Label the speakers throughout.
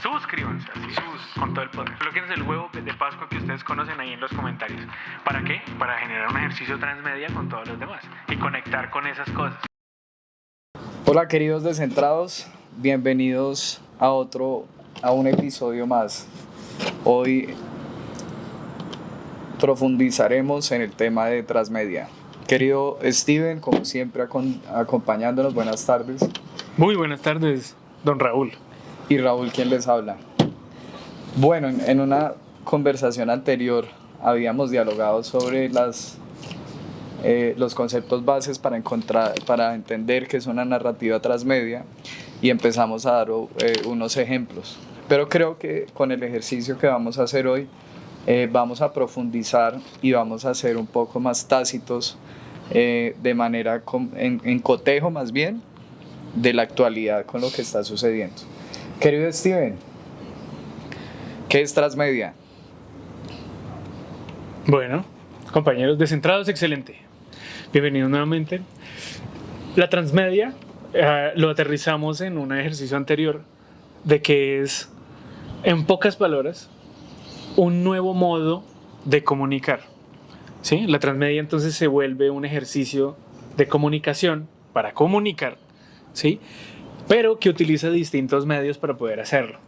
Speaker 1: suscríbanse, así, con todo el poder. Colóquense el huevo de Pascua que ustedes conocen ahí en los comentarios. ¿Para qué? Para generar un ejercicio transmedia con todos los demás y conectar con esas cosas.
Speaker 2: Hola queridos descentrados, bienvenidos a un episodio más. Hoy profundizaremos en el tema de transmedia. Querido Steven, como siempre acompañándonos, buenas tardes.
Speaker 1: Muy buenas tardes, don Raúl.
Speaker 2: Y Raúl, quien les habla. Bueno, en una conversación anterior habíamos dialogado sobre los conceptos bases para entender qué es una narrativa transmedia y empezamos a dar unos ejemplos. Pero creo que con el ejercicio que vamos a hacer hoy vamos a profundizar y vamos a ser un poco más tácitos de manera en cotejo más bien de la actualidad con lo que está sucediendo. Querido Steven, ¿qué es transmedia?
Speaker 1: Bueno, compañeros descentrados, excelente. Bienvenidos nuevamente. La transmedia lo aterrizamos en un ejercicio anterior de que es, en pocas palabras, un nuevo modo de comunicar. ¿Sí? La transmedia entonces se vuelve un ejercicio de comunicación para comunicar, ¿sí? Pero que utiliza distintos medios para poder hacerlo.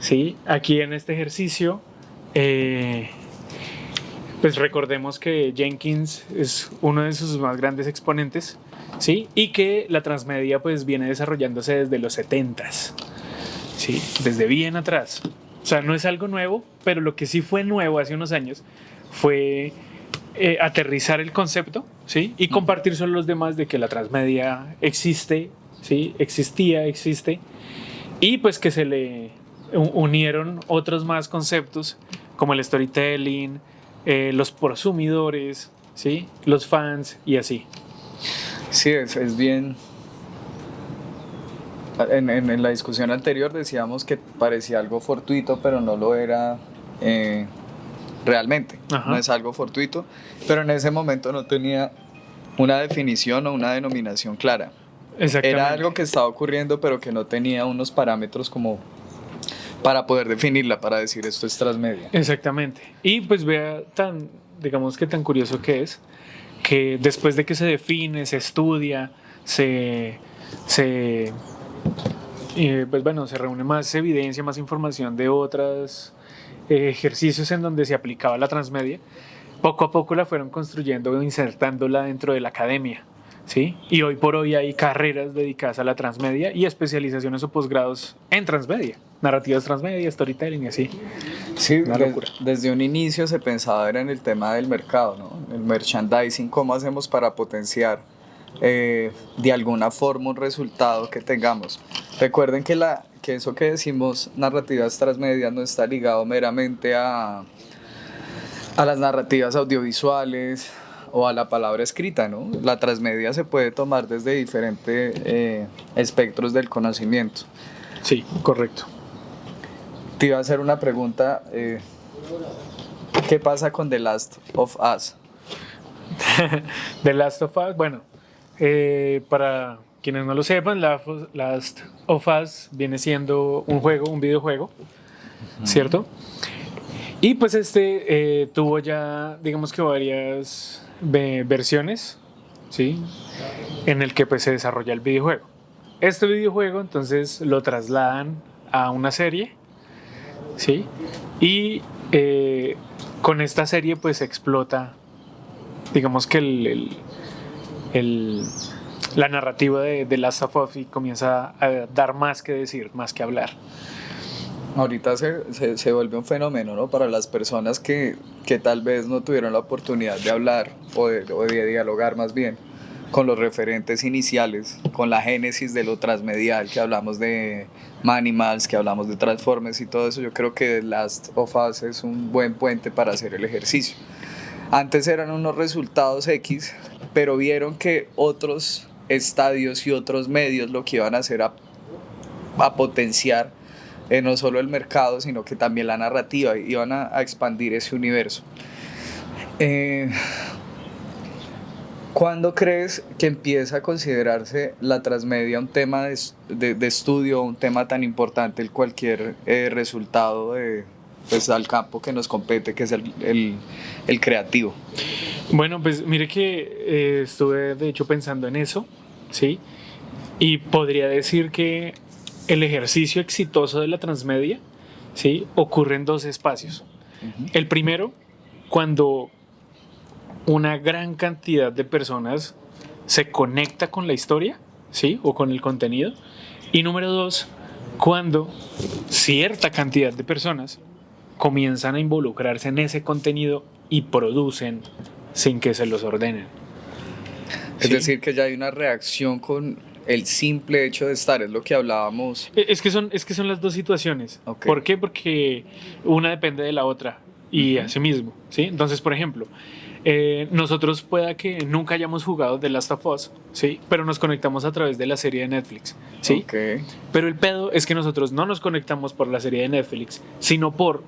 Speaker 1: ¿Sí? Aquí en este ejercicio, pues recordemos que Jenkins es uno de sus más grandes exponentes, ¿sí? Y que la transmedia pues viene desarrollándose desde los 70s, ¿sí? Desde bien atrás. O sea, no es algo nuevo, pero lo que sí fue nuevo hace unos años fue aterrizar el concepto, ¿sí? Y compartir con los demás de que la transmedia existe, ¿sí? Existe, y pues que se le unieron otros más conceptos como el storytelling, los prosumidores, ¿sí? Los fans y así.
Speaker 2: Sí, es bien. En la discusión anterior decíamos que parecía algo fortuito, pero no lo era realmente.
Speaker 1: Ajá.
Speaker 2: No es algo fortuito, pero en ese momento no tenía una definición o una denominación clara. Era algo que estaba ocurriendo, pero que no tenía unos parámetros como para poder definirla, para decir esto es transmedia.
Speaker 1: Exactamente. Y pues vea digamos que tan curioso que es, que después de que se define, se estudia, pues bueno, se reúne más evidencia, más información de otros ejercicios en donde se aplicaba la transmedia, poco a poco la fueron construyendo e insertándola dentro de la academia, ¿sí? Y hoy por hoy hay carreras dedicadas a la transmedia y especializaciones o posgrados en transmedia, narrativas transmedia, storytelling y así.
Speaker 2: Sí, desde un inicio se pensaba era en el tema del mercado, ¿no? El merchandising, cómo hacemos para potenciar de alguna forma un resultado que tengamos. Recuerden que eso que decimos narrativas transmedias no está ligado meramente a las narrativas audiovisuales o a la palabra escrita, ¿no? La transmedia se puede tomar desde diferentes espectros del conocimiento.
Speaker 1: Sí, correcto.
Speaker 2: Te iba a hacer una pregunta. ¿Qué pasa con The Last of Us?
Speaker 1: The Last of Us, bueno, para quienes no lo sepan, Last of Us viene siendo un videojuego, ¿cierto? Y pues tuvo ya, digamos que varias versiones, ¿sí? En el que pues se desarrolla el videojuego. Este videojuego entonces lo trasladan a una serie, ¿sí? Y con esta serie pues explota, digamos que la narrativa de Last of Us y comienza a dar más que decir, más que hablar.
Speaker 2: Ahorita se vuelve un fenómeno, ¿no? Para las personas que tal vez no tuvieron la oportunidad de hablar o de dialogar más bien con los referentes iniciales, con la génesis de lo transmedial, que hablamos de Manimals, que hablamos de Transformers y todo eso. Yo creo que The Last of Us es un buen puente para hacer el ejercicio. Antes eran unos resultados X, pero vieron que otros estadios y otros medios lo que iban a hacer a potenciar no solo el mercado, sino que también la narrativa, iban a expandir ese universo. ¿Cuándo crees que empieza a considerarse la transmedia un tema de estudio, un tema tan importante en cualquier resultado pues, al campo que nos compete, que es el creativo?
Speaker 1: Bueno, pues mire que estuve de hecho pensando en eso, ¿sí? Y podría decir que el ejercicio exitoso de la transmedia, ¿sí? Ocurre en dos espacios. El primero, cuando una gran cantidad de personas se conecta con la historia, ¿sí? O con el contenido. Y número dos, cuando cierta cantidad de personas comienzan a involucrarse en ese contenido y producen sin que se los ordenen.
Speaker 2: Es decir, que ya hay una reacción con el simple hecho de estar, es lo que hablábamos.
Speaker 1: Es que son las dos situaciones.
Speaker 2: Okay.
Speaker 1: ¿Por qué? Porque una depende de la otra y así mismo, ¿sí? Entonces, por ejemplo, nosotros pueda que nunca hayamos jugado The Last of Us, ¿sí? Pero nos conectamos a través de la serie de Netflix, ¿sí?
Speaker 2: Okay.
Speaker 1: Pero el pedo es que nosotros no nos conectamos por la serie de Netflix, sino por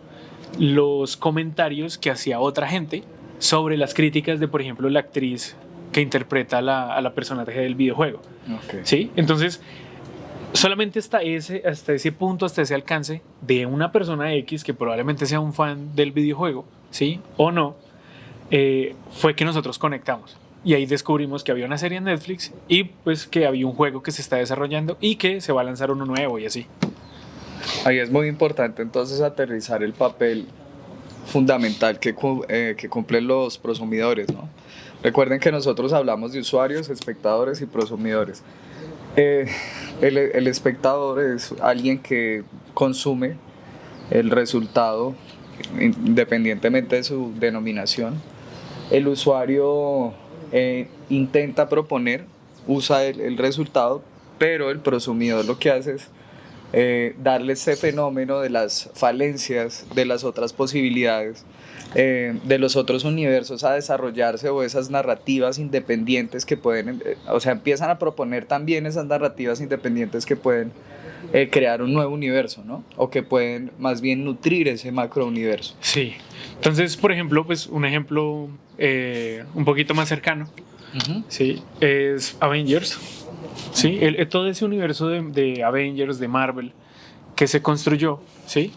Speaker 1: los comentarios que hacía otra gente sobre las críticas de, por ejemplo, la actriz que interpreta a la personaje del videojuego.
Speaker 2: Okay.
Speaker 1: ¿Sí? Entonces, solamente hasta ese punto, hasta ese alcance de una persona X que probablemente sea un fan del videojuego, ¿sí? O no, fue que nosotros conectamos. Y ahí descubrimos que había una serie en Netflix y pues que había un juego que se está desarrollando y que se va a lanzar uno nuevo y así.
Speaker 2: Ahí es muy importante entonces aterrizar el papel fundamental que cumplen los prosumidores, ¿no? Recuerden que nosotros hablamos de usuarios, espectadores y prosumidores. El espectador es alguien que consume el resultado independientemente de su denominación. El usuario intenta proponer, usa el resultado, pero el prosumidor lo que hace es darle ese fenómeno de las falencias, de las otras posibilidades, de los otros universos a desarrollarse, o esas narrativas independientes que pueden, o sea, empiezan a proponer también esas narrativas independientes que pueden crear un nuevo universo, ¿no? O que pueden más bien nutrir ese macrouniverso.
Speaker 1: Sí. Entonces, por ejemplo, pues un ejemplo un poquito más cercano, ¿sí? Es Avengers. ¿Sí? Todo ese universo de Avengers, de Marvel, que se construyó, ¿sí?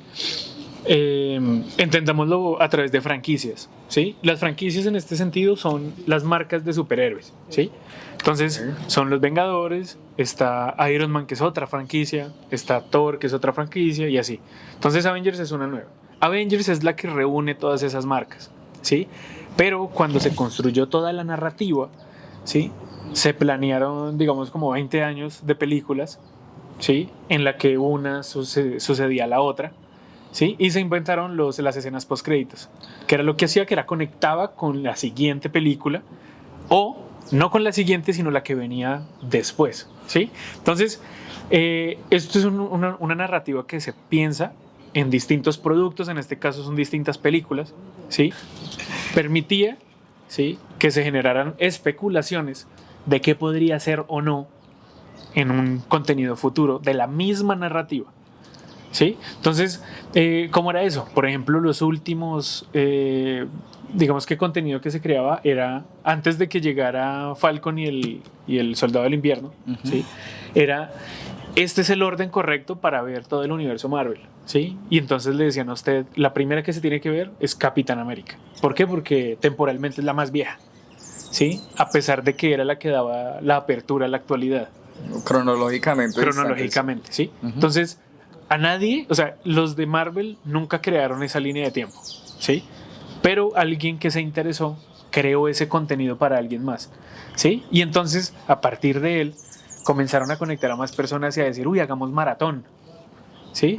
Speaker 1: Entendámoslo a través de franquicias, ¿sí? Las franquicias en este sentido son las marcas de superhéroes, ¿sí? Entonces son los Vengadores, está Iron Man, que es otra franquicia, está Thor, que es otra franquicia, y así. Entonces Avengers es una nueva. Avengers es la que reúne todas esas marcas, ¿sí? Pero cuando se construyó toda la narrativa, ¿sí? Se planearon, digamos, como 20 años de películas, ¿sí? En la que una sucedía a la otra, ¿sí? Y se inventaron las escenas postcréditos, que era lo que hacía, que era conectaba con la siguiente película, o no con la siguiente, sino la que venía después, ¿sí? Entonces, esto es una narrativa que se piensa en distintos productos, en este caso son distintas películas, ¿sí? Permitía, ¿sí?, que se generaran especulaciones de qué podría ser o no en un contenido futuro de la misma narrativa, ¿sí? Entonces, ¿cómo era eso? Por ejemplo, los últimos, digamos que contenido que se creaba era antes de que llegara Falcon y el Soldado del Invierno, ¿sí? Era, este es el orden correcto para ver todo el universo Marvel, ¿sí? Y entonces le decían a usted, la primera que se tiene que ver es Capitán América. ¿Por qué? Porque temporalmente es la más vieja, ¿sí? A pesar de que era la que daba la apertura a la actualidad. Cronológicamente, ¿sí? Entonces, a nadie, o sea, los de Marvel nunca crearon esa línea de tiempo, ¿sí? Pero alguien que se interesó creó ese contenido para alguien más, ¿sí? Y entonces, a partir de él, comenzaron a conectar a más personas y a decir, uy, hagamos maratón, ¿sí?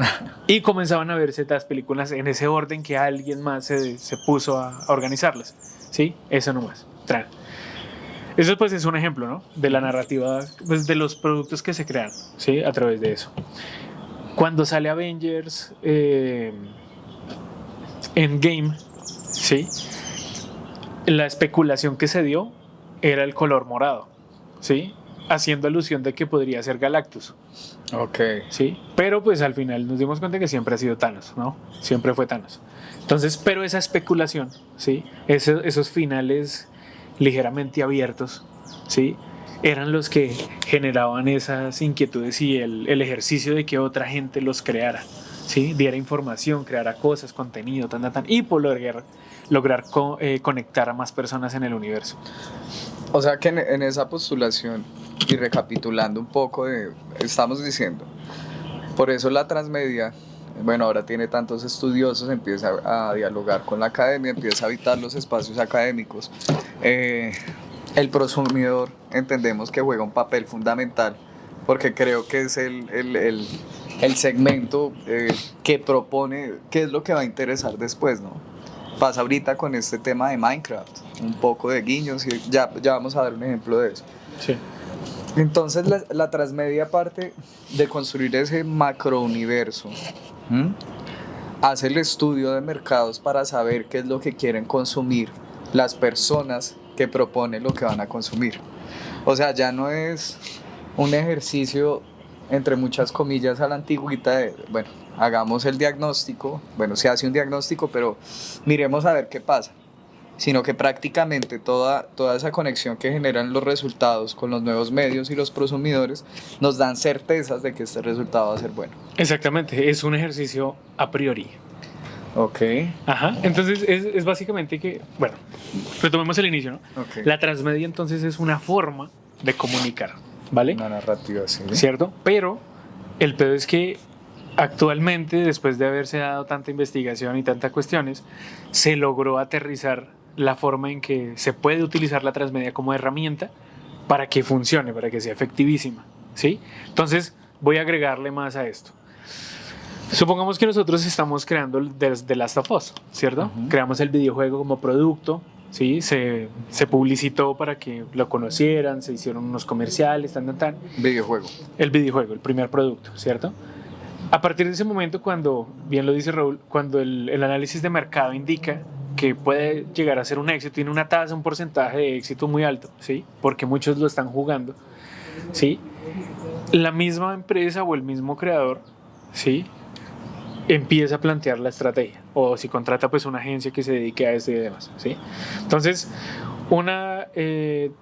Speaker 1: Y comenzaban a verse las películas en ese orden que alguien más se puso a organizarlas, ¿sí? Eso nomás. Eso pues es un ejemplo, ¿no? De la narrativa, pues, de los productos que se crean, ¿sí? A través de eso. Cuando sale Avengers Endgame, ¿sí? La especulación que se dio era el color morado, ¿sí? Haciendo alusión de que podría ser Galactus.
Speaker 2: Ok.
Speaker 1: ¿Sí? Pero pues al final nos dimos cuenta que siempre ha sido Thanos, ¿no? Siempre fue Thanos. Entonces, pero esa especulación, ¿sí? Esos finales ligeramente abiertos, ¿sí? Eran los que generaban esas inquietudes y el ejercicio de que otra gente los creara, ¿sí? Diera información, creara cosas, contenido, y por lograr conectar a más personas en el universo.
Speaker 2: O sea que en esa postulación, y recapitulando un poco, estamos diciendo, por eso la transmedia, bueno, ahora tiene tantos estudiosos, empieza a dialogar con la academia, empieza a habitar los espacios académicos. El prosumidor entendemos que juega un papel fundamental, porque creo que es el segmento que propone qué es lo que va a interesar después, ¿no? Pasa ahorita con este tema de Minecraft, un poco de guiños, y ya vamos a dar un ejemplo de eso.
Speaker 1: Sí.
Speaker 2: Entonces la transmedia parte de construir ese macrouniverso, hace el estudio de mercados para saber qué es lo que quieren consumir las personas que proponen lo que van a consumir. O sea, ya no es un ejercicio, entre muchas comillas, a la antigüita de, bueno, hagamos el diagnóstico, bueno, se hace un diagnóstico, pero miremos a ver qué pasa, sino que prácticamente toda esa conexión que generan los resultados con los nuevos medios y los prosumidores nos dan certezas de que este resultado va a ser bueno.
Speaker 1: Exactamente, es un ejercicio a priori.
Speaker 2: Ok.
Speaker 1: Ajá, entonces es básicamente que, bueno, retomemos el inicio, ¿no?
Speaker 2: Okay.
Speaker 1: La transmedia entonces es una forma de comunicar, ¿vale?
Speaker 2: Una narrativa, sí.
Speaker 1: ¿Cierto? Pero el pedo es que actualmente, después de haberse dado tanta investigación y tantas cuestiones, se logró aterrizar la forma en que se puede utilizar la transmedia como herramienta para que funcione, para que sea efectivísima, ¿sí? Entonces voy a agregarle más a esto. Supongamos que nosotros estamos creando The Last of Us, ¿cierto? Creamos el videojuego como producto, ¿sí? Se publicitó para que lo conocieran, se hicieron unos comerciales,
Speaker 2: Videojuego.
Speaker 1: El videojuego, el primer producto, ¿cierto? A partir de ese momento, cuando, bien lo dice Raúl, cuando el análisis de mercado indica que puede llegar a ser un éxito, tiene una tasa, un porcentaje de éxito muy alto, ¿sí? Porque muchos lo están jugando, ¿sí? La misma empresa o el mismo creador, ¿sí? Empieza a plantear la estrategia, o si contrata pues una agencia que se dedique a esto y demás, ¿sí? Entonces, una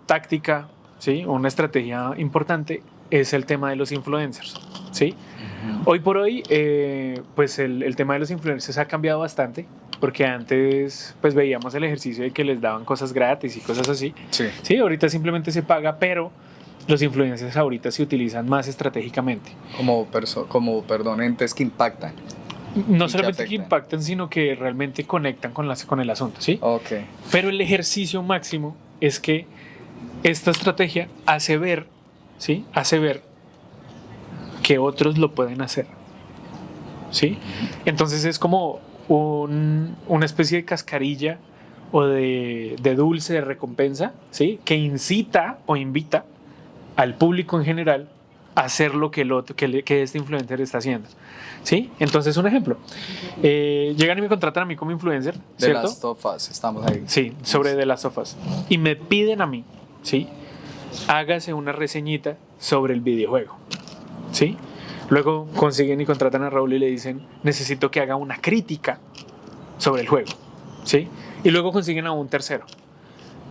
Speaker 1: táctica, ¿sí? Una estrategia importante es el tema de los influencers, ¿sí? Hoy por hoy, pues el tema de los influencers ha cambiado bastante, porque antes pues veíamos el ejercicio de que les daban cosas gratis y cosas así.
Speaker 2: Sí.
Speaker 1: Sí, ahorita simplemente se paga, pero los influencers ahorita se utilizan más estratégicamente.
Speaker 2: Como entes que impactan.
Speaker 1: No solamente que impactan, sino que realmente conectan con el asunto, ¿sí?
Speaker 2: Okay.
Speaker 1: Pero el ejercicio máximo es que esta estrategia hace ver, ¿sí? Hace ver que otros lo pueden hacer, ¿sí? Entonces es como una especie de cascarilla o de dulce de recompensa, ¿sí? Que incita o invita al público en general a hacer lo que este influencer está haciendo, ¿sí? Entonces, un ejemplo, llegan y me contratan a mí como influencer, ¿cierto?
Speaker 2: The Last of Us, estamos ahí.
Speaker 1: Sí, sobre The Last of Us. Y me piden a mí, ¿sí? Hágase una reseñita sobre el videojuego, ¿sí? Luego consiguen y contratan a Raúl y le dicen, necesito que haga una crítica sobre el juego, ¿sí? Y luego consiguen a un tercero,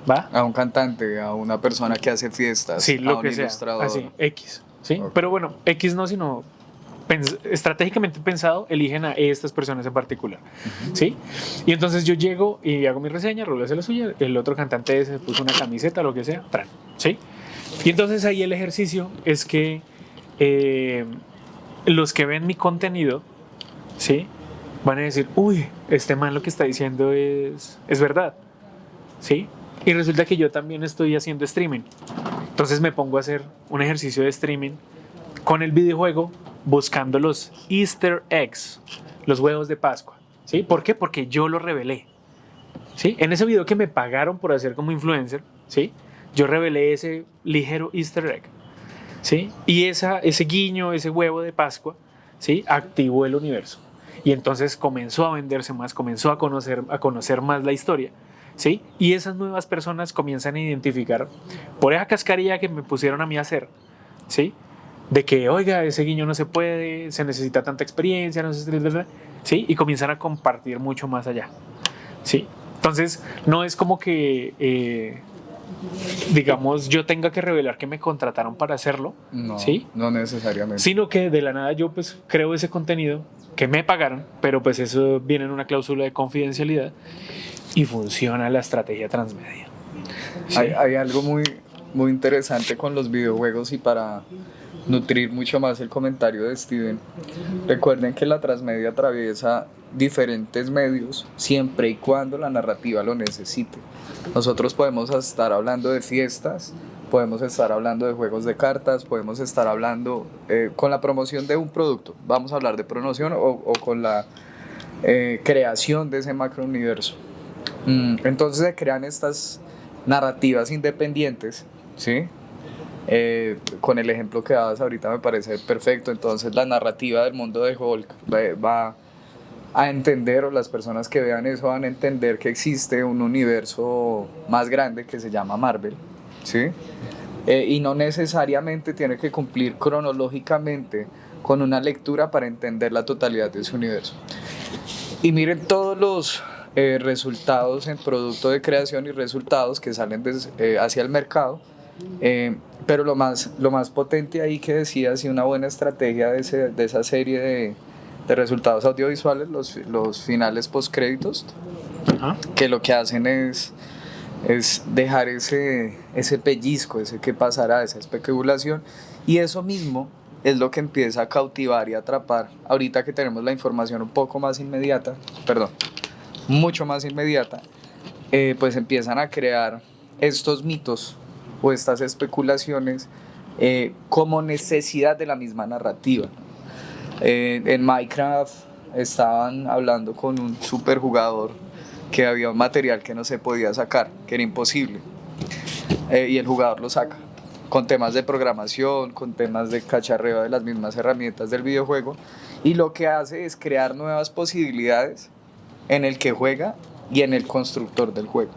Speaker 1: ¿va?
Speaker 2: A un cantante, a una persona que hace fiestas,
Speaker 1: sí, lo
Speaker 2: a un
Speaker 1: que sea,
Speaker 2: ilustrador.
Speaker 1: así, X, ¿sí?
Speaker 2: Okay.
Speaker 1: Pero bueno, X no, sino estratégicamente pensado, eligen a estas personas en particular, ¿sí? Y entonces yo llego y hago mi reseña, Raúl hace la suya, el otro cantante se puso una camiseta, lo que sea, ¿sí? Y entonces ahí el ejercicio es que los que ven mi contenido, ¿sí? Van a decir, uy, este man lo que está diciendo es verdad, ¿sí? Y resulta que yo también estoy haciendo streaming. Entonces me pongo a hacer un ejercicio de streaming con el videojuego buscando los Easter eggs, los huevos de Pascua, ¿sí? ¿Por qué? Porque yo lo revelé, ¿sí? En ese video que me pagaron por hacer como influencer, ¿sí? Yo revelé ese ligero Easter egg, ¿sí? Y ese guiño, ese huevo de Pascua, ¿sí? Activó el universo. Y entonces comenzó a venderse más, comenzó a conocer más la historia, ¿sí? Y esas nuevas personas comienzan a identificar por esa cascarilla que me pusieron a mí a hacer, ¿sí? De que, oiga, ese guiño no se puede, se necesita tanta experiencia, no sé, ¿sí? Y comienzan a compartir mucho más allá, ¿sí? Entonces, no es como que digamos, yo tenga que revelar que me contrataron para hacerlo,
Speaker 2: No,
Speaker 1: ¿sí?
Speaker 2: no necesariamente.
Speaker 1: Sino que de la nada yo pues creo ese contenido que me pagaron, pero pues eso viene en una cláusula de confidencialidad y funciona la estrategia transmedia. ¿Sí?
Speaker 2: Hay algo muy interesante con los videojuegos y para nutrir mucho más el comentario de Steven. Recuerden que la transmedia atraviesa diferentes medios siempre y cuando la narrativa lo necesite. Nosotros podemos estar hablando de fiestas, podemos estar hablando de juegos de cartas, podemos estar hablando con la promoción de un producto, vamos a hablar de promoción o con la creación de ese macrouniverso. Entonces se crean estas narrativas independientes, ¿sí? Con el ejemplo que dabas ahorita me parece perfecto. Entonces la narrativa del mundo de Hulk va a entender, o las personas que vean eso van a entender que existe un universo más grande que se llama Marvel, ¿sí? Y no necesariamente tiene que cumplir cronológicamente con una lectura para entender la totalidad de ese universo. Y miren todos los resultados en producto de creación y resultados que salen hacia el mercado. Pero lo más potente ahí que decías, y una buena estrategia de esa serie de resultados audiovisuales, los finales postcréditos, que lo que hacen es dejar ese pellizco, ese qué pasará, esa especulación, y eso mismo es lo que empieza a cautivar y atrapar. Ahorita que tenemos la información un poco más inmediata, mucho más inmediata, pues empiezan a crear estos mitos o estas especulaciones como necesidad de la misma narrativa. En Minecraft estaban hablando con un superjugador que había un material que no se podía sacar, que era imposible, y el jugador lo saca con temas de programación, con temas de cacharreo de las mismas herramientas del videojuego, y lo que hace es crear nuevas posibilidades en el que juega y en el constructor del juego.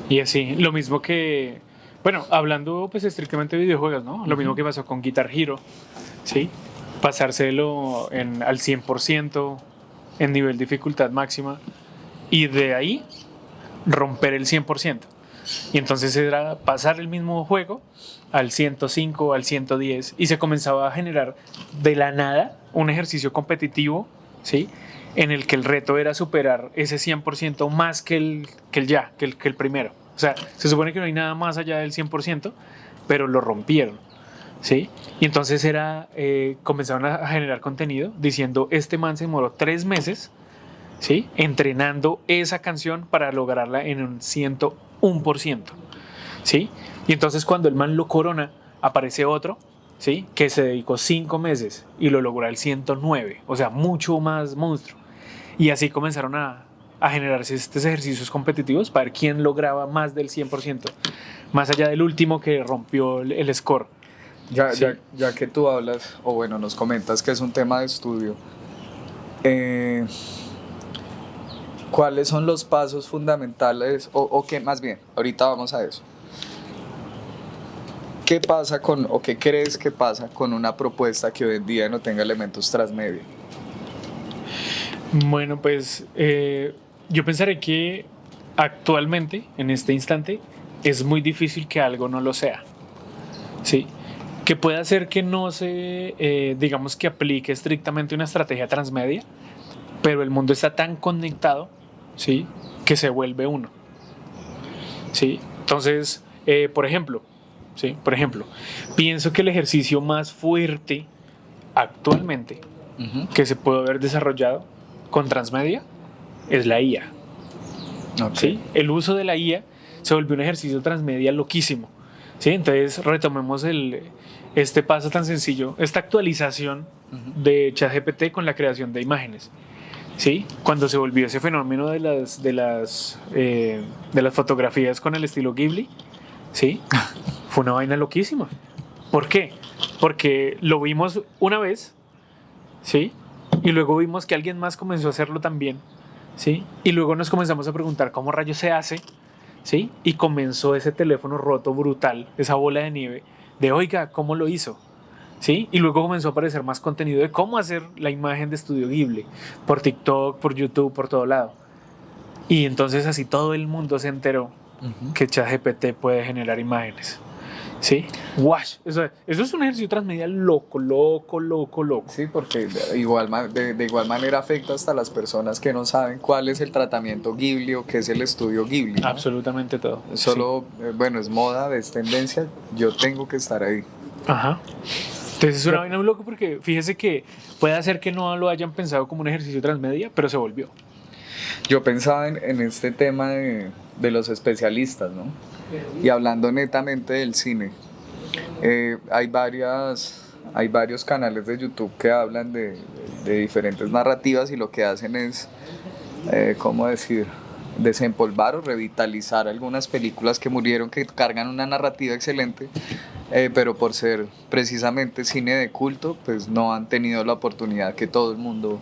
Speaker 1: Y así, lo mismo que, bueno, hablando pues estrictamente de videojuegos, ¿no? Lo mismo que pasó con Guitar Hero, ¿sí? Pasárselo al 100% en nivel de dificultad máxima y de ahí romper el 100%. Y entonces era pasar el mismo juego al 105, al 110 y se comenzaba a generar de la nada un ejercicio competitivo, ¿sí? En el que el reto era superar ese 100% más que el primero. O sea, se supone que no hay nada más allá del 100%, pero lo rompieron, ¿sí? Y entonces comenzaron a generar contenido diciendo, este man se demoró 3 meses, ¿sí? Entrenando esa canción para lograrla en un 101%, ¿sí? Y entonces cuando el man lo corona, aparece otro, ¿sí? Que se dedicó 5 meses y lo logró al 109, o sea, mucho más monstruo. Y así comenzaron a generarse estos ejercicios competitivos para ver quién lograba más del 100%, más allá del último que rompió el score.
Speaker 2: Ya que tú hablas, o bueno, nos comentas que es un tema de estudio, ¿cuáles son los pasos fundamentales, o qué más bien, ahorita vamos a eso? ¿Qué pasa o qué crees que pasa con una propuesta que hoy en día no tenga elementos transmedia?
Speaker 1: Bueno, pues yo pensaré que actualmente, en este instante, es muy difícil que algo no lo sea, ¿sí? Que pueda ser que no se, digamos que aplique estrictamente una estrategia transmedia, pero el mundo está tan conectado, ¿sí? Que se vuelve uno, ¿sí? Entonces, por ejemplo, pienso que el ejercicio más fuerte actualmente que se puede haber desarrollado con transmedia es la IA.
Speaker 2: Okay.
Speaker 1: ¿Sí? El uso de la IA se volvió un ejercicio transmedia loquísimo, ¿sí? Entonces retomemos este paso tan sencillo, esta actualización de ChatGPT con la creación de imágenes, ¿sí? Cuando se volvió ese fenómeno de las fotografías con el estilo Ghibli, ¿sí? Fue una vaina loquísima. ¿Por qué? Porque lo vimos una vez, ¿sí? Y luego vimos que alguien más comenzó a hacerlo también, ¿sí? Y luego nos comenzamos a preguntar cómo rayos se hace, ¿sí? Y comenzó ese teléfono roto brutal, esa bola de nieve, de oiga, ¿cómo lo hizo? ¿Sí? Y luego comenzó a aparecer más contenido de cómo hacer la imagen de Estudio Ghibli, por TikTok, por YouTube, por todo lado. Y entonces así todo el mundo se enteró que ChatGPT puede generar imágenes. ¿Sí? ¡Wash! Eso es un ejercicio transmedia loco.
Speaker 2: Sí, porque de igual manera afecta hasta a las personas que no saben cuál es el tratamiento Ghibli o qué es el estudio Ghibli, ¿no?
Speaker 1: Absolutamente todo.
Speaker 2: Solo, bueno, es moda, es tendencia, yo tengo que estar ahí.
Speaker 1: Ajá. Entonces es una vaina muy loco porque fíjese que puede hacer que no lo hayan pensado como un ejercicio transmedia, pero se volvió.
Speaker 2: Yo pensaba en este tema de los especialistas, ¿no? Y hablando netamente del cine, hay varios canales de YouTube que hablan de diferentes narrativas y lo que hacen es, ¿cómo decir?, desempolvar o revitalizar algunas películas que murieron, que cargan una narrativa excelente, pero por ser precisamente cine de culto, pues no han tenido la oportunidad que todo el mundo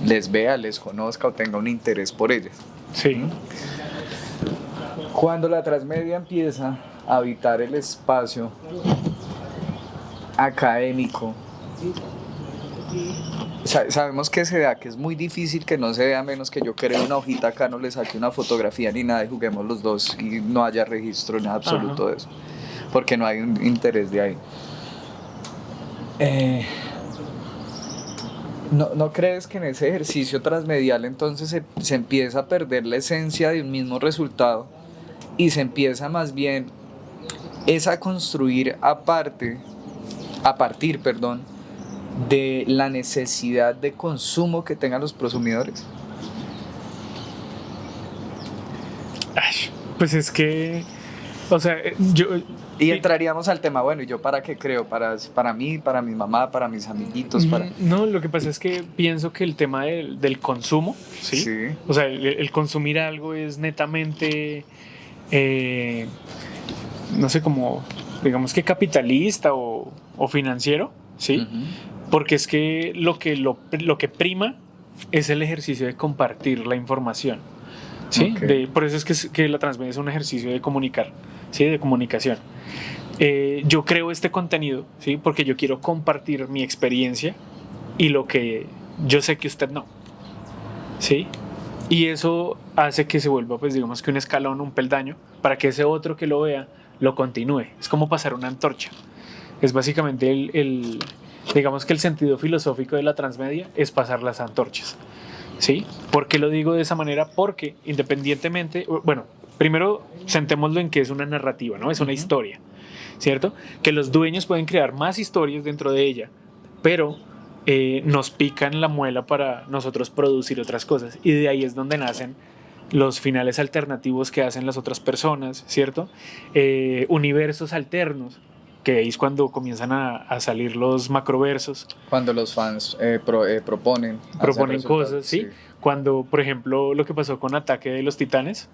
Speaker 2: les vea, les conozca o tenga un interés por ellas.
Speaker 1: Sí.
Speaker 2: Cuando la transmedia empieza a habitar el espacio académico, sabemos que se da, que es muy difícil que no se vea, menos que yo cree una hojita acá, no le saque una fotografía ni nada y juguemos los dos y no haya registro en absoluto de eso, porque no hay un interés de ahí. ¿No crees que en ese ejercicio transmedial entonces se empieza a perder la esencia de un mismo resultado y se empieza más bien a construir a partir, de la necesidad de consumo que tengan los prosumidores?
Speaker 1: Ay, pues es que, o sea,
Speaker 2: Y entraríamos al tema, bueno, ¿y yo para qué creo? Para mí, para mi mamá, para mis amiguitos, para...
Speaker 1: No, lo que pasa es que pienso que el tema del consumo, ¿sí?
Speaker 2: Sí.
Speaker 1: O sea, el consumir algo es netamente, no sé, como, digamos que capitalista o financiero, ¿sí? Porque es que lo que prima es el ejercicio de compartir la información, ¿sí?
Speaker 2: Okay.
Speaker 1: Por eso es que la transmedia es un ejercicio de comunicar, ¿sí? De comunicación. Yo creo este contenido, ¿sí? Porque yo quiero compartir mi experiencia y lo que yo sé que usted no, ¿sí? Y eso hace que se vuelva, pues digamos que un escalón, un peldaño, para que ese otro que lo vea lo continúe. Es como pasar una antorcha. Es básicamente digamos que el sentido filosófico de la transmedia es pasar las antorchas, ¿sí? ¿Por qué lo digo de esa manera? Porque independientemente, bueno, primero sentémoslo en que es una narrativa, ¿no? Es una historia, ¿cierto? Que los dueños pueden crear más historias dentro de ella, pero nos pican la muela para nosotros producir otras cosas. Y de ahí es donde nacen los finales alternativos que hacen las otras personas, ¿cierto? Universos alternos, que es cuando comienzan a salir los macroversos.
Speaker 2: Cuando los fans proponen
Speaker 1: Cosas, ¿sí? Cuando, por ejemplo, lo que pasó con Ataque de los Titanes,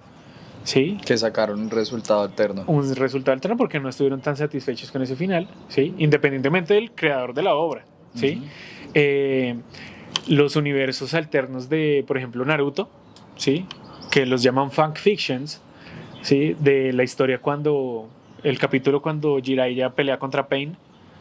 Speaker 1: ¿sí?
Speaker 2: Que sacaron un resultado alterno.
Speaker 1: Un resultado alterno porque no estuvieron tan satisfechos con ese final, ¿sí? Independientemente del creador de la obra, ¿sí? Los universos alternos de, por ejemplo, Naruto, ¿sí? Que los llaman fanfictions, ¿sí? De la historia el capítulo cuando Jiraiya pelea contra Pain.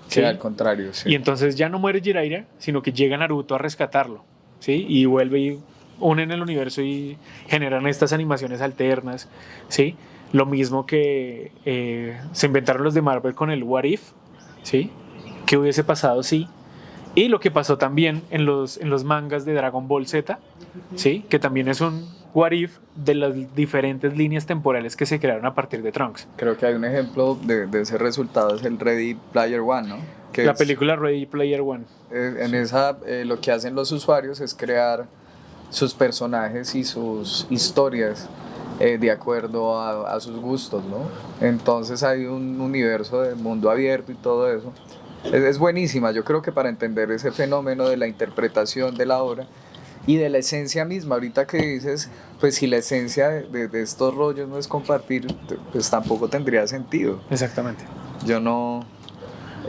Speaker 2: Sí, al contrario, sí.
Speaker 1: Y entonces ya no muere Jiraiya, sino que llega Naruto a rescatarlo, ¿sí? Y vuelve y unen el universo y generan estas animaciones alternas, ¿sí? Lo mismo que se inventaron los de Marvel con el What If, ¿sí? ¿Qué hubiese pasado si? Y lo que pasó también en los mangas de Dragon Ball Z, ¿sí? Que también es un what if de las diferentes líneas temporales que se crearon a partir de Trunks.
Speaker 2: Creo que hay un ejemplo de ese resultado, es el Ready Player One, ¿no? Que
Speaker 1: la película Ready Player One.
Speaker 2: En esa, lo que hacen los usuarios es crear sus personajes y sus historias de acuerdo a sus gustos, ¿no? Entonces hay un universo de mundo abierto y todo eso. Es buenísima, yo creo que para entender ese fenómeno de la interpretación de la obra y de la esencia misma, ahorita que dices, pues si la esencia de estos rollos no es compartir, pues tampoco tendría sentido.
Speaker 1: Exactamente.
Speaker 2: Yo no...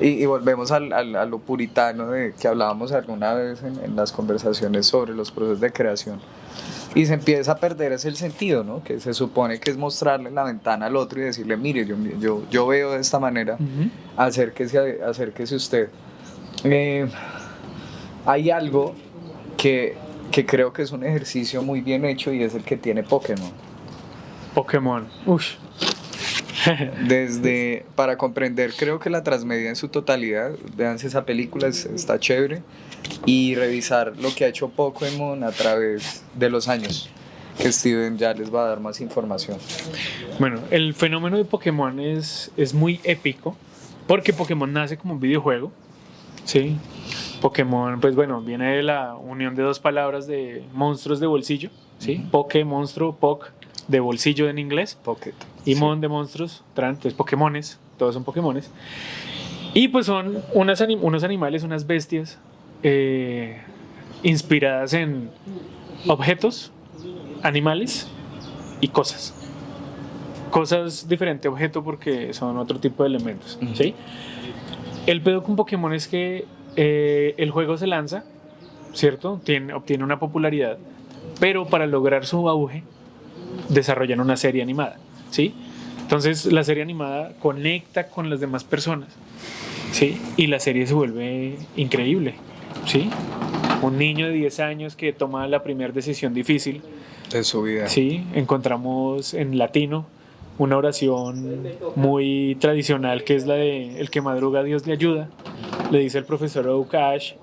Speaker 2: Y volvemos a lo puritano de que hablábamos alguna vez en las conversaciones sobre los procesos de creación. Y se empieza a perder ese el sentido, ¿no? Que se supone que es mostrarle la ventana al otro y decirle, mire, yo veo de esta manera, acérquese usted. Hay algo que que creo que es un ejercicio muy bien hecho y es el que tiene Pokémon.
Speaker 1: Pokémon. Ush.
Speaker 2: Para comprender, creo que la transmedia en su totalidad, véanse esa película, está chévere, y revisar lo que ha hecho Pokémon a través de los años, que Steven ya les va a dar más información.
Speaker 1: Bueno, el fenómeno de Pokémon es muy épico porque Pokémon nace como un videojuego, ¿sí? Pokémon, pues bueno, viene de la unión de dos palabras de monstruos de bolsillo, ¿sí? Poké, monstruo, Poc, de bolsillo en inglés.
Speaker 2: Pocket.
Speaker 1: Y
Speaker 2: Sí.
Speaker 1: Mon de monstruos, entonces Pokémones, todos son Pokémones. Y pues son unos animales, unas bestias inspiradas en objetos, animales y cosas. Cosas diferente a objeto porque son otro tipo de elementos, ¿sí? El pedo con Pokémon es que el juego se lanza, ¿cierto? Obtiene una popularidad, pero para lograr su auge desarrollan una serie animada, ¿sí? Entonces la serie animada conecta con las demás personas, ¿sí? Y la serie se vuelve increíble, ¿sí? Un niño de 10 años que toma la primera decisión difícil
Speaker 2: De su vida.
Speaker 1: Sí, encontramos en latino una oración muy tradicional que es la de el que madruga Dios le ayuda. Le dice el profesor Oak a Ash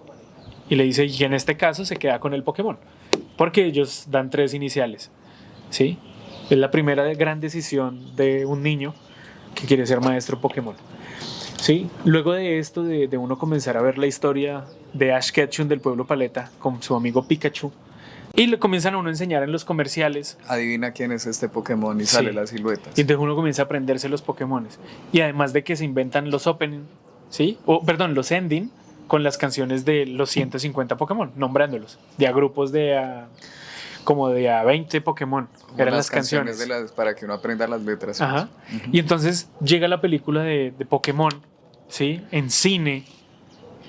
Speaker 1: y le dice y en este caso se queda con el Pokémon porque ellos dan 3 iniciales, ¿sí? Es la primera gran decisión de un niño que quiere ser maestro Pokémon. ¿Sí? Luego de esto, de uno comenzar a ver la historia de Ash Ketchum del pueblo Paleta con su amigo Pikachu, y le comienzan a uno a enseñar en los comerciales.
Speaker 2: Adivina quién es este Pokémon y sale las siluetas.
Speaker 1: Y entonces uno comienza a aprenderse los Pokémones. Y además de que se inventan los opening, ¿sí? Los ending con las canciones de los 150 Pokémon, nombrándolos. De a grupos como de a 20 Pokémon.
Speaker 2: Como
Speaker 1: eran las canciones.
Speaker 2: para que uno aprenda las letras.
Speaker 1: Ajá. Y entonces llega la película de Pokémon, ¿sí? En cine,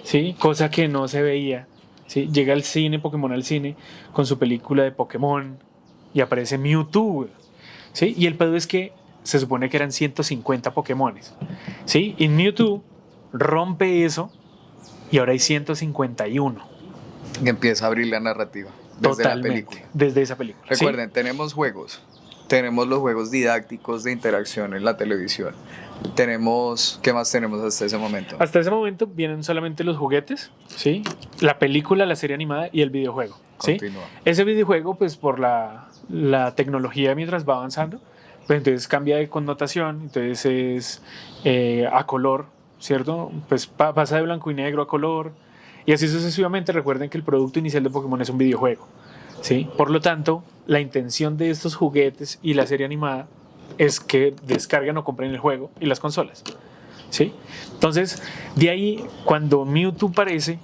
Speaker 1: ¿sí? Cosa que no se veía. ¿Sí? Llega al cine, Pokémon al cine, con su película de Pokémon y aparece Mewtwo. ¿Sí? Y el pedo es que se supone que eran 150 Pokémones. ¿Sí? Y Mewtwo rompe eso y ahora hay 151.
Speaker 2: Y empieza a abrir la narrativa desde
Speaker 1: Totalmente,
Speaker 2: la película.
Speaker 1: Desde esa película.
Speaker 2: Recuerden,
Speaker 1: ¿sí?
Speaker 2: tenemos juegos. Tenemos los juegos didácticos de interacción en la televisión. ¿Qué más tenemos hasta ese momento?
Speaker 1: Hasta ese momento vienen solamente los juguetes, ¿sí? La película, la serie animada y el videojuego, ¿sí?
Speaker 2: Continúa.
Speaker 1: Ese videojuego, pues por la tecnología mientras va avanzando, pues entonces cambia de connotación, entonces es a color, ¿cierto? Pues pasa de blanco y negro a color y así sucesivamente. Recuerden que el producto inicial de Pokémon es un videojuego, ¿sí? Por lo tanto, la intención de estos juguetes y la serie animada es que descarguen o compren el juego y las consolas, ¿sí? Entonces, de ahí, cuando Mewtwo aparece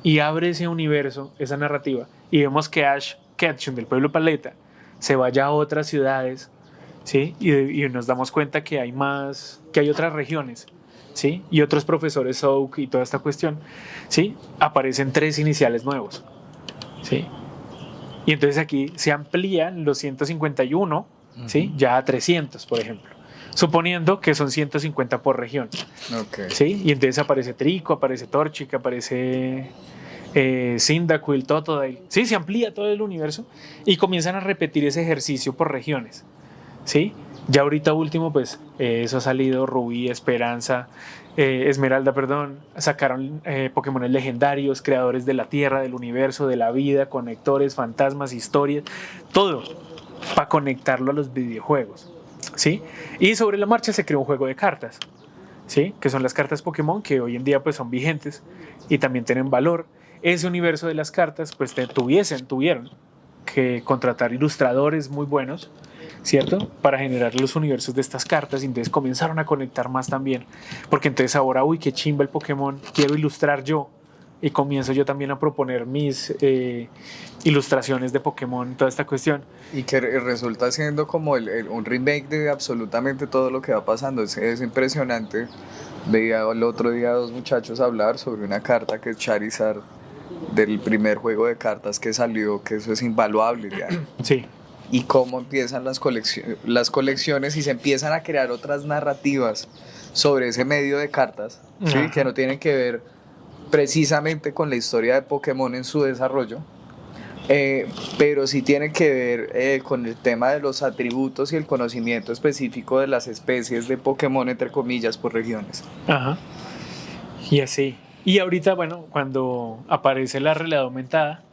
Speaker 1: y abre ese universo, esa narrativa, y vemos que Ash Ketchum del pueblo Paleta se vaya a otras ciudades, ¿sí? Y nos damos cuenta que hay otras regiones, ¿sí? Y otros profesores Oak y toda esta cuestión, ¿sí? Aparecen 3 iniciales nuevos, ¿sí? Y entonces aquí se amplían los 151, ¿sí? Ya a 300, por ejemplo. Suponiendo que son 150 por región.
Speaker 2: Okay.
Speaker 1: ¿Sí? Y entonces aparece Trico, aparece Torchic, aparece Cyndaquil, Totodile. Sí, se amplía todo el universo y comienzan a repetir ese ejercicio por regiones. ¿Sí? Ya ahorita último, pues eso ha salido, Rubí, Esmeralda, perdón, sacaron Pokémon legendarios, creadores de la Tierra, del universo, de la vida, conectores, fantasmas, historias, todo para conectarlo a los videojuegos, ¿sí? Y sobre la marcha se creó un juego de cartas, ¿sí? Que son las cartas Pokémon que hoy en día pues son vigentes y también tienen valor. Ese universo de las cartas pues tuvieron que contratar ilustradores muy buenos, ¿cierto? Para generar los universos de estas cartas y entonces comenzaron a conectar más también, porque entonces ahora, uy, qué chimba el Pokémon, quiero ilustrar yo y comienzo yo también a proponer mis ilustraciones de Pokémon, toda esta cuestión.
Speaker 2: Y que resulta siendo como un remake de absolutamente todo lo que va pasando. Es impresionante. Veía el otro día a 2 muchachos hablar sobre una carta que es Charizard del primer juego de cartas que salió, que eso es invaluable ya.
Speaker 1: Sí.
Speaker 2: Y cómo empiezan las colecciones y se empiezan a crear otras narrativas sobre ese medio de cartas, ¿sí? Que no tienen que ver precisamente con la historia de Pokémon en su desarrollo, Pero sí tiene que ver con el tema de los atributos y el conocimiento específico de las especies de Pokémon, entre comillas, por regiones.
Speaker 1: Ajá. Y así. Y ahorita, bueno, cuando aparece la realidad aumentada,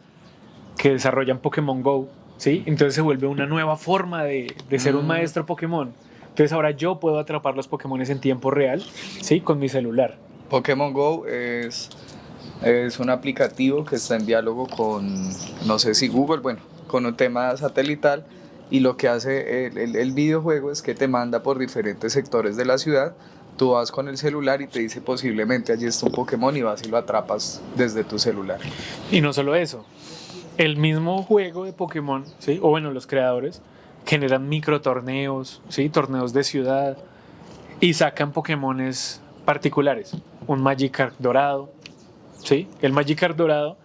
Speaker 1: que desarrollan Pokémon Go, ¿sí? Entonces se vuelve una nueva forma de ser un maestro Pokémon. Entonces ahora yo puedo atrapar los Pokémon en tiempo real, ¿sí? Con mi celular.
Speaker 2: Pokémon Go es un aplicativo que está en diálogo con, no sé si Google, bueno, con un tema satelital, y lo que hace el videojuego es que te manda por diferentes sectores de la ciudad. Tú vas con el celular y te dice posiblemente allí está un Pokémon y vas y lo atrapas desde tu celular.
Speaker 1: Y no solo eso, el mismo juego de Pokémon, ¿sí? O bueno, los creadores generan micro torneos, ¿sí? Torneos de ciudad y sacan Pokémones particulares. Un Magikarp dorado, ¿sí? El Magikarp dorado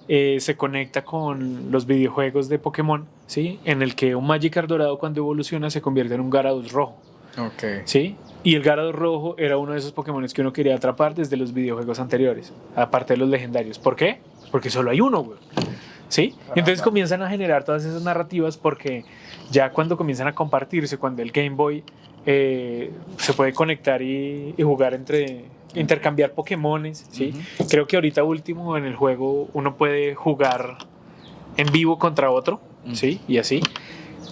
Speaker 1: se conecta con los videojuegos de Pokémon, ¿sí? En el que un Magikarp dorado cuando evoluciona se convierte en un Gyarados rojo.
Speaker 2: Okay.
Speaker 1: ¿Sí? Y el Gyarados rojo era uno de esos Pokémon que uno quería atrapar desde los videojuegos anteriores, aparte de los legendarios. ¿Por qué? Porque solo hay uno, güey. ¿Sí? Entonces comienzan a generar todas esas narrativas porque ya cuando comienzan a compartirse, cuando el Game Boy se puede conectar y jugar intercambiar Pokémones, ¿sí? Creo que ahorita último en el juego uno puede jugar en vivo contra otro, ¿sí? Y así.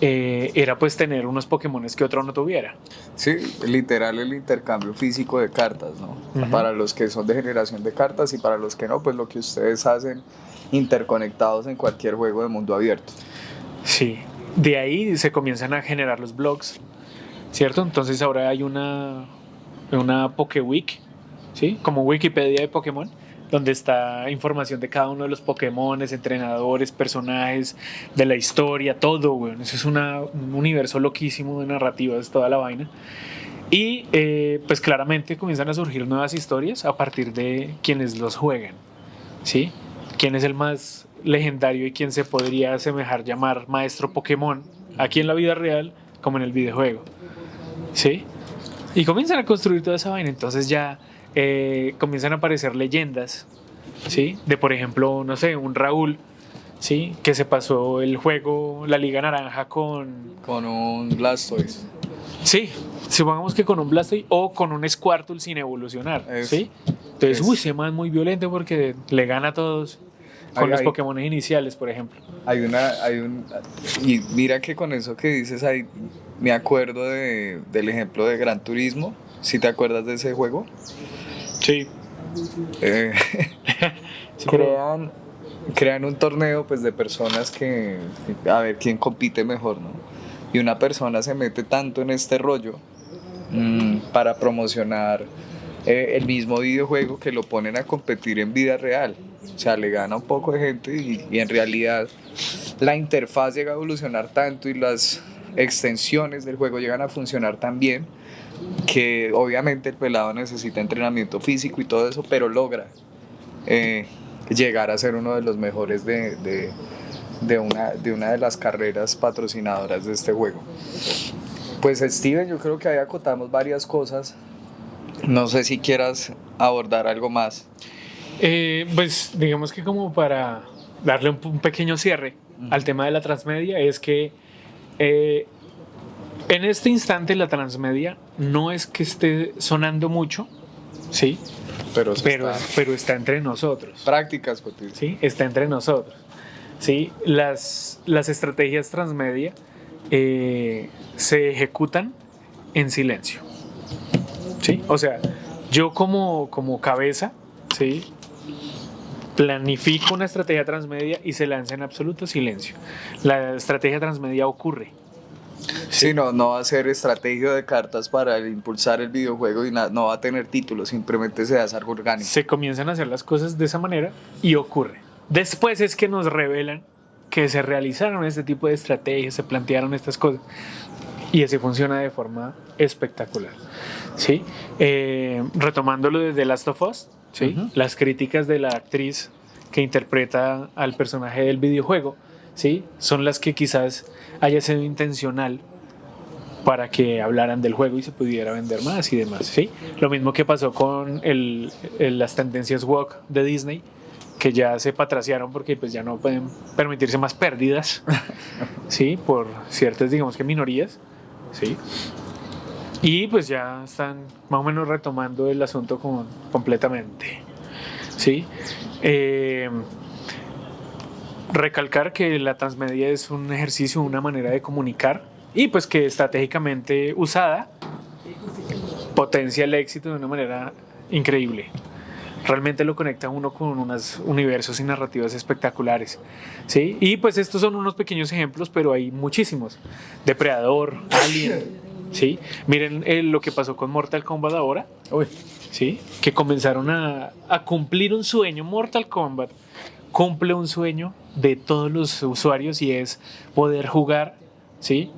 Speaker 1: Era pues tener unos Pokémones que otro no tuviera.
Speaker 2: Sí, literal el intercambio físico de cartas, ¿no? Para los que son de generación de cartas y para los que no, pues lo que ustedes hacen interconectados en cualquier juego de mundo abierto.
Speaker 1: Sí, de ahí se comienzan a generar los blogs, ¿cierto? Entonces ahora hay una PokéWiki, ¿sí? Como Wikipedia de Pokémon, donde está información de cada uno de los Pokémones, entrenadores, personajes, de la historia, todo, güey. Eso es un universo loquísimo de narrativas, toda la vaina. Y pues claramente comienzan a surgir nuevas historias a partir de quienes los juegan, ¿sí? ¿Quién es el más legendario y quién se podría asemejar llamar maestro Pokémon aquí en la vida real como en el videojuego? ¿Sí? Y comienzan a construir toda esa vaina. Entonces ya comienzan a aparecer leyendas, ¿sí? De por ejemplo, no sé, un Raúl, ¿sí? Que se pasó el juego, la Liga Naranja con
Speaker 2: un Blastoise.
Speaker 1: Sí, supongamos que con un Blastoise o con un Squirtle sin evolucionar, ¿sí? Entonces, uy, se man muy violento porque le gana a todos con los Pokémon iniciales, por ejemplo.
Speaker 2: Y mira que con eso que dices ahí, me acuerdo del ejemplo de Gran Turismo. ¿Sí te acuerdas de ese juego?
Speaker 1: Sí.
Speaker 2: Sí, crean un torneo pues de personas que a ver quién compite mejor, ¿no? Y una persona se mete tanto en este rollo para promocionar el mismo videojuego que lo ponen a competir en vida real. O sea, le gana un poco de gente y en realidad la interfaz llega a evolucionar tanto y las extensiones del juego llegan a funcionar tan bien que obviamente el pelado necesita entrenamiento físico y todo eso, pero logra llegar a ser uno de los mejores de una de las carreras patrocinadoras de este juego. Pues Steven, yo creo que ahí acotamos varias cosas. No sé si quieras abordar algo más.
Speaker 1: Pues digamos que como para darle un pequeño cierre al tema de la transmedia es que en este instante la transmedia no es que esté sonando mucho, ¿sí? Pero está entre nosotros.
Speaker 2: Prácticas cotidianas.
Speaker 1: Sí, está entre nosotros. ¿Sí? Las estrategias transmedia se ejecutan en silencio. ¿Sí? O sea, yo como cabeza, ¿sí? Planifico una estrategia transmedia y se lanza en absoluto silencio. La estrategia transmedia ocurre.
Speaker 2: Sí, no va a ser estrategia de cartas para impulsar el videojuego y no va a tener título, simplemente se hace algo orgánico.
Speaker 1: Se comienzan a hacer las cosas de esa manera y ocurre. Después es que nos revelan que se realizaron este tipo de estrategias, se plantearon estas cosas y así funciona de forma espectacular. ¿Sí? Retomando lo de The Last of Us, ¿sí? Las críticas de la actriz que interpreta al personaje del videojuego, ¿sí? Son las que quizás haya sido intencional para que hablaran del juego y se pudiera vender más y demás, ¿sí? Lo mismo que pasó con las tendencias woke de Disney, que ya se patraciaron porque pues ya no pueden permitirse más pérdidas, ¿sí? Por ciertas, digamos que minorías, ¿sí? Y pues ya están más o menos retomando el asunto completamente, ¿sí? Recalcar que la transmedia es un ejercicio, una manera de comunicar y pues que estratégicamente usada potencia el éxito de una manera increíble. Realmente lo conecta uno con unos universos y narrativas espectaculares, ¿sí? Y pues estos son unos pequeños ejemplos, pero hay muchísimos. Depredador, Alien, ¿sí? Miren lo que pasó con Mortal Kombat ahora,
Speaker 2: Uy,
Speaker 1: ¿sí? Que comenzaron a cumplir un sueño. Mortal Kombat cumple un sueño de todos los usuarios y es poder jugar, ¿sí?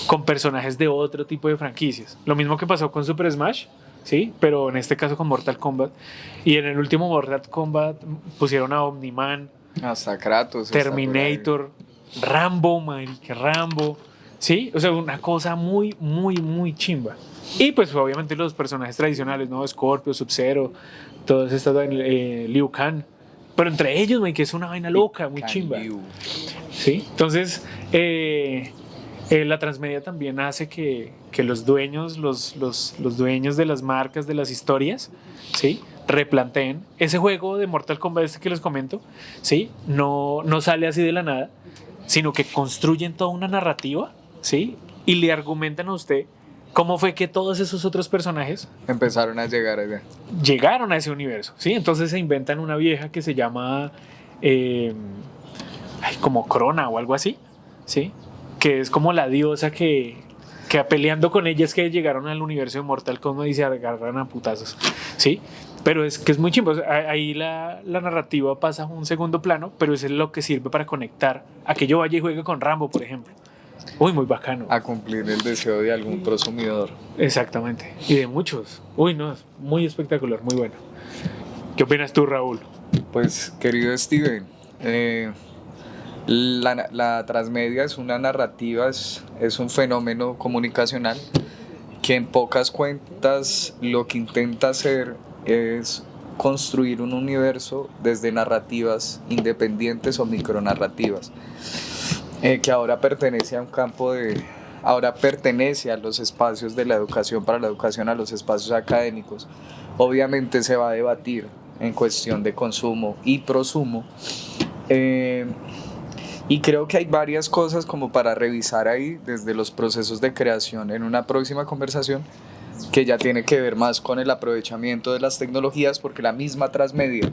Speaker 1: Con personajes de otro tipo de franquicias. Lo mismo que pasó con Super Smash, ¿sí? Pero en este caso con Mortal Kombat. Y en el último Mortal Kombat pusieron a Omni-Man,
Speaker 2: hasta Kratos.
Speaker 1: Terminator, Rambo, marica, Rambo, ¿sí? O sea, una cosa muy, muy, muy chimba. Y pues obviamente los personajes tradicionales, ¿no? Scorpio, Sub-Zero, todas estas, Liu Kang. Pero entre ellos, que es una vaina loca, muy chimba. ¿Sí? Entonces, la transmedia también hace que los dueños, los dueños de las marcas, de las historias, ¿sí? Replanteen ese juego de Mortal Kombat este que les comento, ¿sí? No sale así de la nada, sino que construyen toda una narrativa, ¿sí? Y le argumentan a usted cómo fue que todos esos otros personajes
Speaker 2: empezaron a llegar allá.
Speaker 1: Llegaron a ese universo, ¿sí? Entonces se inventan una vieja que se llama como Crona o algo así, ¿sí? Que es como la diosa que peleando con ella es que llegaron al universo de Mortal Kombat y se agarran a putazos, ¿sí? Pero es que es muy chimbo. Ahí la narrativa pasa a un segundo plano, pero eso es lo que sirve para conectar a que yo vaya y juegue con Rambo, por ejemplo. Uy, muy bacano.
Speaker 2: A cumplir el deseo de algún prosumidor.
Speaker 1: Exactamente. Y de muchos. Uy, no, es muy espectacular, muy bueno. ¿Qué opinas tú, Raúl?
Speaker 2: Pues, querido Steven, la transmedia es una narrativa, es un fenómeno comunicacional que en pocas cuentas lo que intenta hacer es construir un universo desde narrativas independientes o micronarrativas, que ahora pertenece a un campo ahora pertenece a los espacios de la educación, para la educación, a los espacios académicos. Obviamente se va a debatir en cuestión de consumo y prosumo, y creo que hay varias cosas como para revisar ahí desde los procesos de creación en una próxima conversación, que ya tiene que ver más con el aprovechamiento de las tecnologías, porque la misma transmedia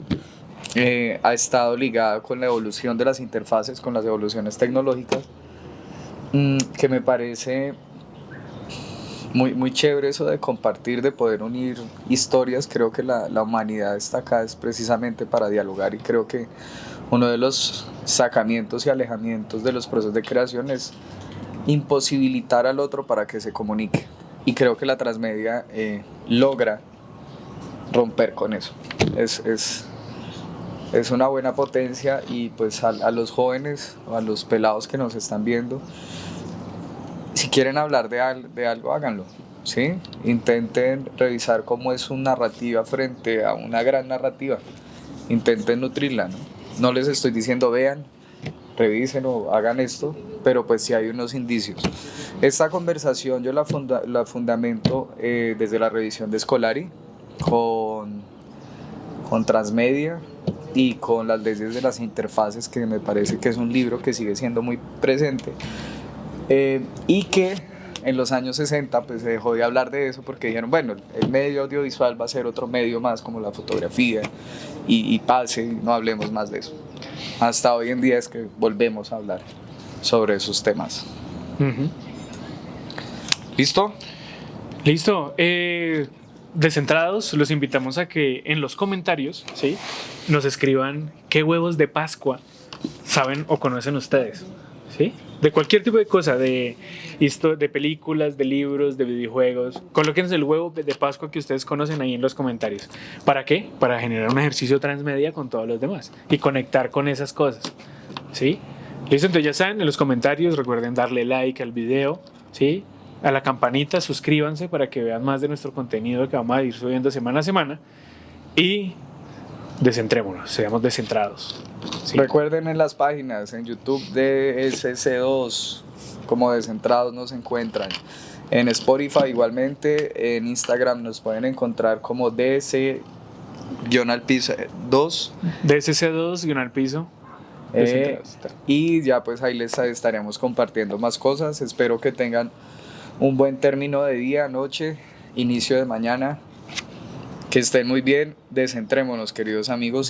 Speaker 2: ha estado ligada con la evolución de las interfaces, con las evoluciones tecnológicas, que me parece muy, muy chévere eso de compartir, de poder unir historias. Creo que la humanidad está acá es precisamente para dialogar, y creo que uno de los sacamientos y alejamientos de los procesos de creación es imposibilitar al otro para que se comunique, y creo que la transmedia logra romper con eso. Es una buena potencia, y pues a los jóvenes o a los pelados que nos están viendo, si quieren hablar de algo, háganlo, ¿sí? Intenten revisar cómo es su narrativa frente a una gran narrativa. Intenten nutrirla, ¿no? No les estoy diciendo vean, revisen o hagan esto, pero pues sí hay unos indicios. Esta conversación yo la fundamento desde la revisión de Scolari, con transmedia y con las leyes de las interfaces, que me parece que es un libro que sigue siendo muy presente, y que en los años 60 pues se dejó de hablar de eso porque dijeron, bueno, el medio audiovisual va a ser otro medio más como la fotografía, y pase, y no hablemos más de eso. Hasta hoy en día es que volvemos a hablar sobre esos temas.
Speaker 1: Uh-huh.
Speaker 2: ¿Listo?
Speaker 1: Listo. Descentrados, los invitamos a que en los comentarios, ¿sí?, nos escriban qué huevos de Pascua saben o conocen ustedes, ¿sí? De cualquier tipo de cosa, de películas, de libros, de videojuegos. Colóquense el huevo de Pascua que ustedes conocen ahí en los comentarios. ¿Para qué? Para generar un ejercicio transmedia con todos los demás y conectar con esas cosas, ¿sí? Listo, entonces ya saben, en los comentarios recuerden darle like al video, ¿sí?, a la campanita, suscríbanse para que vean más de nuestro contenido que vamos a ir subiendo semana a semana. Y Descentrémonos, seamos descentrados. Sí.
Speaker 2: Recuerden en las páginas, en YouTube de SC2, como Descentrados nos encuentran. En Spotify igualmente, en Instagram nos pueden encontrar como DS-2.
Speaker 1: DSC2-al-piso. Descentrados.
Speaker 2: Y ya pues ahí les estaremos compartiendo más cosas. Espero que tengan un buen término de día, noche, inicio de mañana. Que estén muy bien. Descentrémonos, queridos amigos.